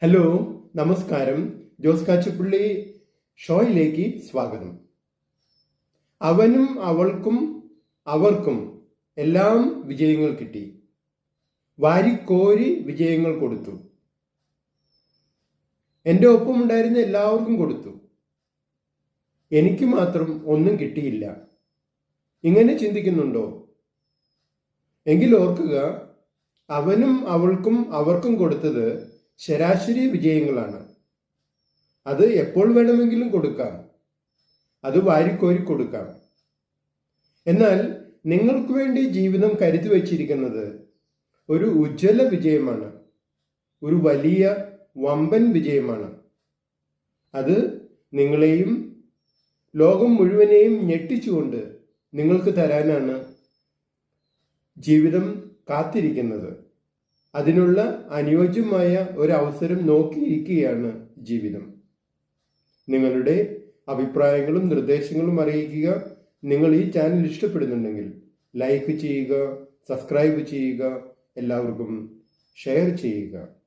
Hello, നമസ്കാരം. ജോസ് കാച്ചുപള്ളി ഷോയിലേക്ക് സ്വാഗതം. അവനും അവൾക്കും അവർക്കും എല്ലാം വിജയങ്ങൾ കിട്ടി. വാരിക്കോരി വിജയങ്ങൾ കൊടുത്തു. എൻ്റെ ഒപ്പം ഉണ്ടായിരുന്ന എല്ലാവർക്കും കൊടുത്തു. എനിക്ക് മാത്രം ഒന്നും കിട്ടിയില്ല. ഇങ്ങനെ ചിന്തിക്കുന്നുണ്ടോ? എങ്കിൽ ഓർക്കുക, അവനും അവൾക്കും അവർക്കും കൊടുത്തത് ശരാശരി വിജയങ്ങളാണ്. അത് എപ്പോൾ വേണമെങ്കിലും കൊടുക്കാം. അത് വാരിക്കോരി കൊടുക്കാം. എന്നാൽ നിങ്ങൾക്ക് വേണ്ടി ജീവിതം കരുതി വച്ചിരിക്കുന്നത് ഒരു ഉജ്ജ്വല വിജയമാണ്. ഒരു വലിയ വമ്പൻ വിജയമാണ്. അത് നിങ്ങളെയും ലോകം മുഴുവനെയും ഞെട്ടിച്ചുകൊണ്ട് നിങ്ങൾക്ക് തരാനാണ് ജീവിതം കാത്തിരിക്കുന്നത്. അതിനുള്ള അനുയോജ്യമായ ഒരു അവസരം നോക്കിയിരിക്കുകയാണ് ജീവിതം. നിങ്ങളുടെ അഭിപ്രായങ്ങളും നിർദ്ദേശങ്ങളും അറിയിക്കുക. നിങ്ങൾ ഈ ചാനൽ ഇഷ്ടപ്പെടുന്നുണ്ടെങ്കിൽ ലൈക്ക് ചെയ്യുക, സബ്സ്ക്രൈബ് ചെയ്യുക, എല്ലാവർക്കും ഷെയർ ചെയ്യുക.